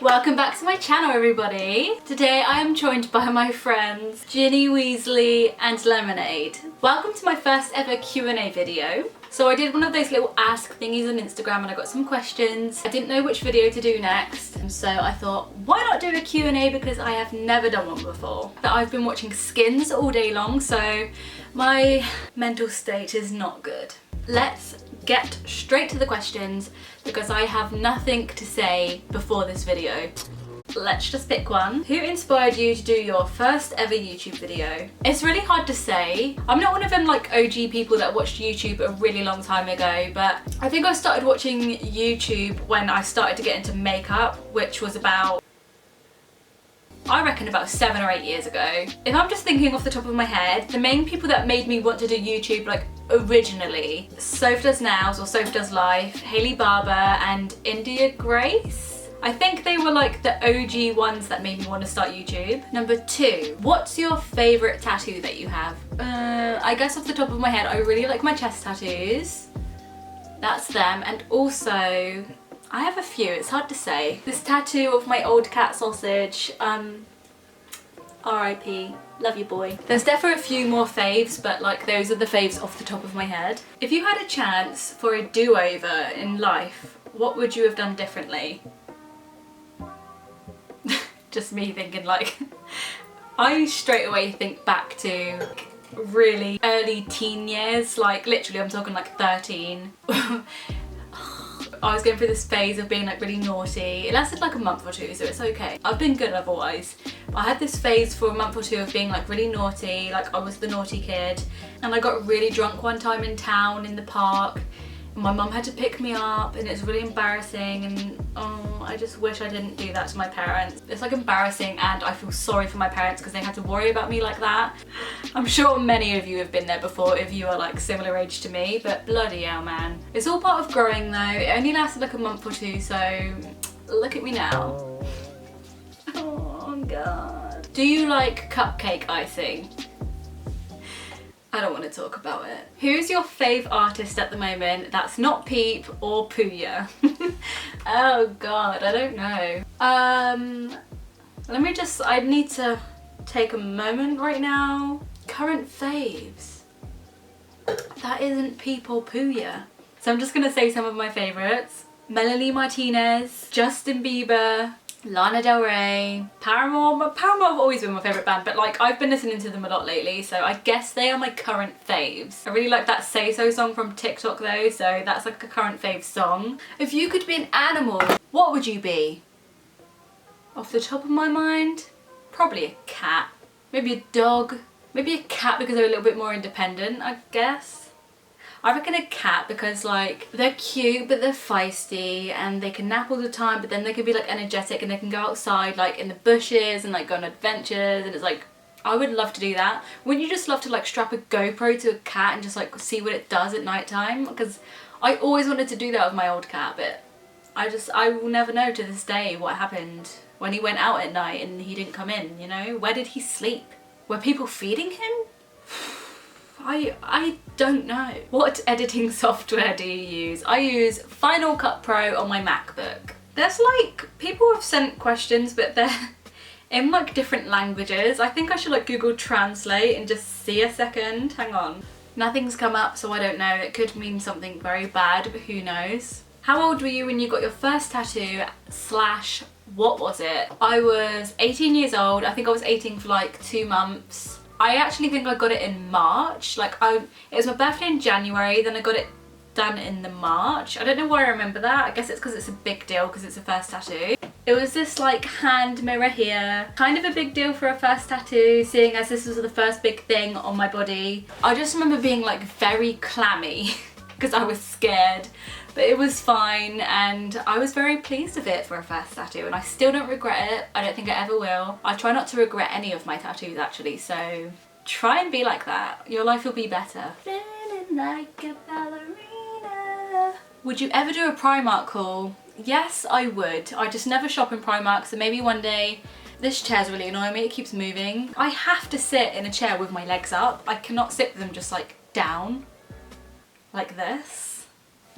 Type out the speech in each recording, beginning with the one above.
Welcome back to my channel, everybody. Today I am joined by my friends Ginny Weasley and Lemonade. Welcome to my first ever Q&A video. So I did one of those little ask thingies on Instagram and I got some questions. I didn't know which video to do next, and so I thought, why not do a Q&A, because I have never done one before. But I've been watching Skins all day long, so my mental state is not good. Let's get straight to the questions because I have nothing to say before this video. Let's just pick one. Who inspired you to do your first ever YouTube video? It's really hard to say. I'm not one of them like OG people that watched YouTube a really long time ago, but I think I started watching YouTube when I started to get into makeup, which was about, I reckon, about 7 or 8 years ago. If I'm just thinking off the top of my head, the main people that made me want to do YouTube like originally, Soph Does Nails or Soph Does Life, Hailey Barber and India Grace. I think they were like the OG ones that made me want to start YouTube. Number 2, what's your favourite tattoo that you have? I guess off the top of my head, I really like my chest tattoos. That's them. And also, I have a few, it's hard to say. This tattoo of my old cat Sausage, R.I.P. Love you, boy. There's definitely a few more faves, but like those are the faves off the top of my head. If you had a chance for a do-over in life, what would you have done differently? Just me thinking like, I straight away think back to really early teen years, like literally I'm talking like 13. I was going through this phase of being like really naughty. It lasted like a month or two, so it's okay. I've been good otherwise. But I had this phase for a month or two of being like really naughty, like I was the naughty kid. And I got really drunk one time in town in the park. And my mum had to pick me up and it's really embarrassing, and oh, I just wish I didn't do that to my parents. It's like embarrassing, and I feel sorry for my parents because they had to worry about me like that. I'm sure many of you have been there before if you are like similar age to me, but bloody hell, man. It's all part of growing though. It only lasted like a month or two, so look at me now. Oh god. Do you like cupcake icing? I don't want to talk about it. Who's your fave artist at the moment that's not Peep or Puya? Oh god, I don't know. Let me just, I need to take a moment right now. Current faves. That isn't Peep or Puya. So I'm just gonna say some of my favorites. Melanie Martinez, Justin Bieber, Lana Del Rey, Paramore. Paramore have always been my favourite band, but like I've been listening to them a lot lately, so I guess they are my current faves. I really like that Say So song from TikTok though, so that's like a current fave song. If you could be an animal, what would you be? Off the top of my mind, probably a cat. Maybe a dog. Maybe a cat because they're a little bit more independent, I guess. I reckon a cat because like they're cute but they're feisty and they can nap all the time, but then they can be like energetic and they can go outside like in the bushes and like go on adventures, and it's like, I would love to do that. Wouldn't you just love to like strap a GoPro to a cat and just like see what it does at night time? Because I always wanted to do that with my old cat, but I will never know to this day what happened when he went out at night and he didn't come in, you know? Where did he sleep? Were people feeding him? I don't know. What editing software do you use? I use Final Cut Pro on my MacBook. There's like, people have sent questions but they're in like different languages. I think I should like Google Translate and just see a second. Hang on. Nothing's come up, so I don't know. It could mean something very bad, but who knows. How old were you when you got your first tattoo / what was it? I was 18 years old. I think I was 18 for like 2 months. I actually think I got it in March. Like it was my birthday in January, then I got it done in the March. I don't know why I remember that. I guess it's because it's a big deal because it's a first tattoo. It was this like hand mirror here. Kind of a big deal for a first tattoo, seeing as this was the first big thing on my body. I just remember being like very clammy because I was scared. But it was fine and I was very pleased with it for a first tattoo, and I still don't regret it. I don't think I ever will. I try not to regret any of my tattoos actually, so try and be like that. Your life will be better. Feeling like a ballerina. Would you ever do a Primark haul? Yes, I would. I just never shop in Primark, so maybe one day. This chair's really annoying me, it keeps moving. I have to sit in a chair with my legs up. I cannot sit with them just like down, like this.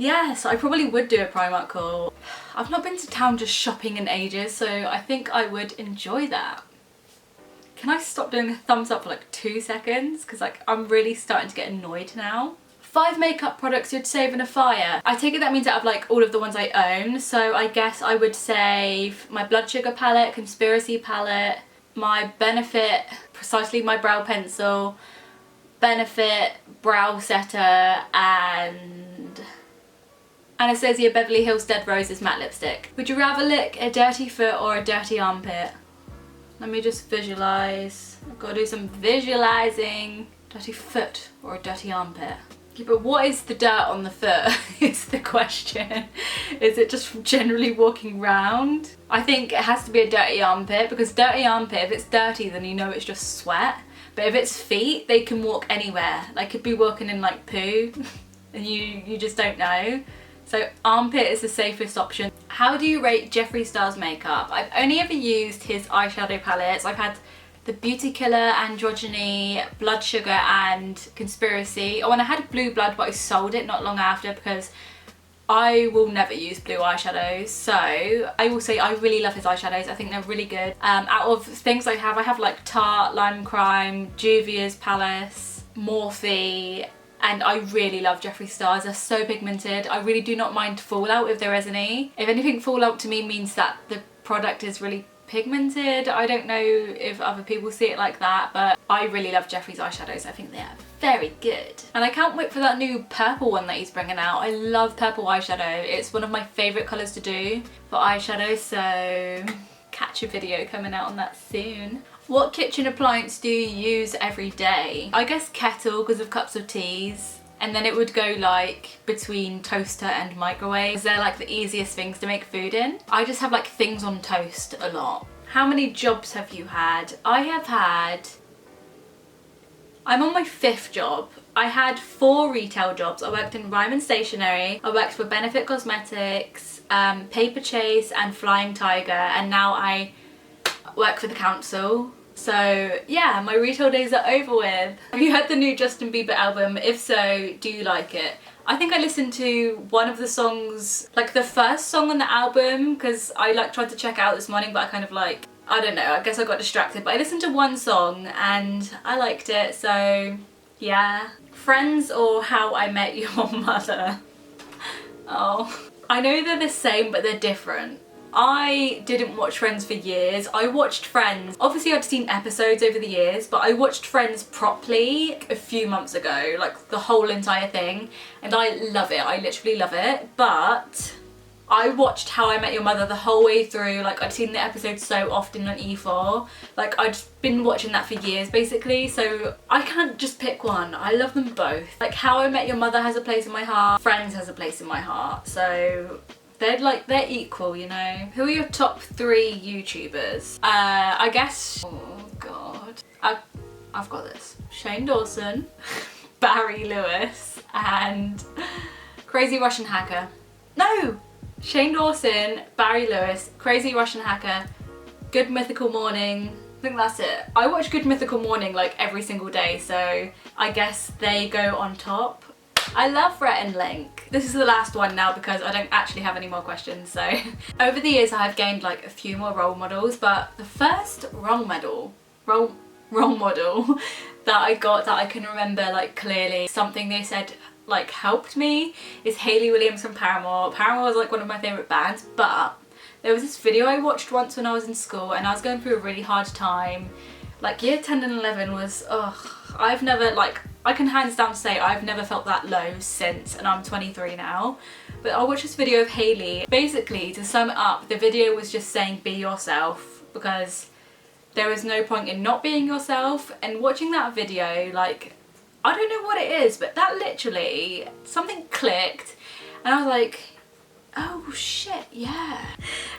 Yes, I probably would do a Primark haul. I've not been to town just shopping in ages, so I think I would enjoy that. Can I stop doing a thumbs up for like 2 seconds? Because like I'm really starting to get annoyed now. 5 makeup products you'd save in a fire. I take it that means out of like all of the ones I own. So I guess I would save my Blood Sugar palette, Conspiracy palette, my Benefit, Precisely My Brow Pencil, Benefit Brow Setter, and Anastasia Beverly Hills Dead Roses matte lipstick. Would you rather lick a dirty foot or a dirty armpit? Let me just visualise. I've got to do some visualising. Dirty foot or a dirty armpit? Yeah, but what is the dirt on the foot is the question. Is it just from generally walking round? I think it has to be a dirty armpit, because dirty armpit, if it's dirty then you know it's just sweat. But if it's feet, they can walk anywhere. They could be walking in like poo and you just don't know. So armpit is the safest option. How do you rate Jeffree Star's makeup? I've only ever used his eyeshadow palettes. I've had the Beauty Killer, Androgyny, Blood Sugar and Conspiracy. Oh, and I had Blue Blood, but I sold it not long after because I will never use blue eyeshadows. So I will say I really love his eyeshadows. I think they're really good. Out of things I have like Tarte, Lime Crime, Juvia's Palace, Morphe, and I really love Jeffree Star's. They're so pigmented. I really do not mind fallout if there is any. If anything, fallout to me means that the product is really pigmented. I don't know if other people see it like that, but I really love Jeffree's eyeshadows. I think they are very good. And I can't wait for that new purple one that he's bringing out. I love purple eyeshadow. It's one of my favourite colours to do for eyeshadow, so catch a video coming out on that soon. What kitchen appliance do you use every day? I guess kettle because of cups of teas. And then it would go like between toaster and microwave. They're like the easiest things to make food in. I just have like things on toast a lot. How many jobs have you had? I'm on my 5th job. I had 4 retail jobs. I worked in Ryman Stationery, I worked for Benefit Cosmetics, Paper Chase and Flying Tiger, and now I work for the council. So yeah, my retail days are over with. Have you heard the new Justin Bieber album? If so, do you like it? I think I listened to one of the songs, like the first song on the album, because I like tried to check it out this morning, but I kind of like, I don't know, I guess I got distracted. But I listened to one song and I liked it, so yeah. Friends or How I Met Your Mother? Oh, I know they're the same, but they're different. I didn't watch Friends for years. I watched Friends, obviously I'd seen episodes over the years, but I watched Friends properly a few months ago, like the whole entire thing, and I love it. I literally love it. But I watched How I Met Your Mother the whole way through. Like I'd seen the episodes so often on E4. Like I'd been watching that for years basically, so I can't just pick one. I love them both. Like How I Met Your Mother has a place in my heart, Friends has a place in my heart, so they're equal, you know. Who are your top 3 YouTubers? I guess, oh god, I've got this. Shane Dawson, Barry Lewis, and Crazy Russian Hacker. No! Shane Dawson, Barry Lewis, Crazy Russian Hacker, Good Mythical Morning. I think that's it. I watch Good Mythical Morning like every single day, so I guess they go on top. I love Rhett and Link. This is the last one now because I don't actually have any more questions, so. Over the years I've gained like a few more role models, but the first role model that I got that I can remember like clearly, something they said like helped me, is Hayley Williams from Paramore. Paramore was like one of my favourite bands, but there was this video I watched once when I was in school and I was going through a really hard time. Like year 10 and 11 was, I've never, like, I can hands down say I've never felt that low since, and I'm 23 now. But I watched this video of Hayley. Basically, to sum it up, the video was just saying be yourself, because there was no point in not being yourself. And watching that video, like, I don't know what it is, but that literally, something clicked and I was like, oh shit, yeah.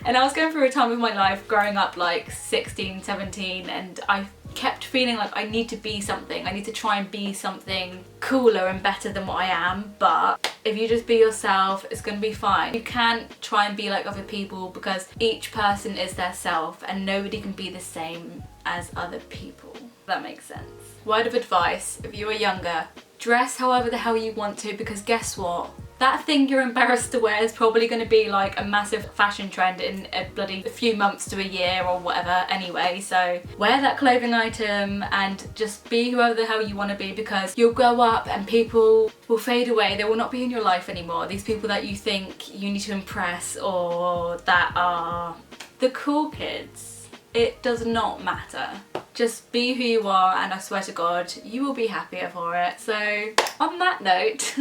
And I was going through a time of my life growing up like 16, 17, and I kept feeling like I need to be something. I need to try and be something cooler and better than what I am. But if you just be yourself, it's gonna be fine. You can't try and be like other people because each person is their self and nobody can be the same as other people. That makes sense. Word of advice, if you were younger, dress however the hell you want to, because guess what? that thing you're embarrassed to wear is probably going to be like a massive fashion trend in a bloody few months to a year or whatever anyway. So wear that clothing item and just be whoever the hell you want to be, because you'll grow up and people will fade away. They will not be in your life anymore. These people that you think you need to impress or that are the cool kids. It does not matter. Just be who you are, and I swear to God, you will be happier for it. So on that note,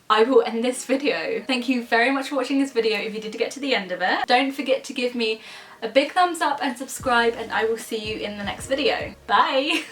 I will end this video. Thank you very much for watching this video if you did get to the end of it. Don't forget to give me a big thumbs up and subscribe, and I will see you in the next video. Bye!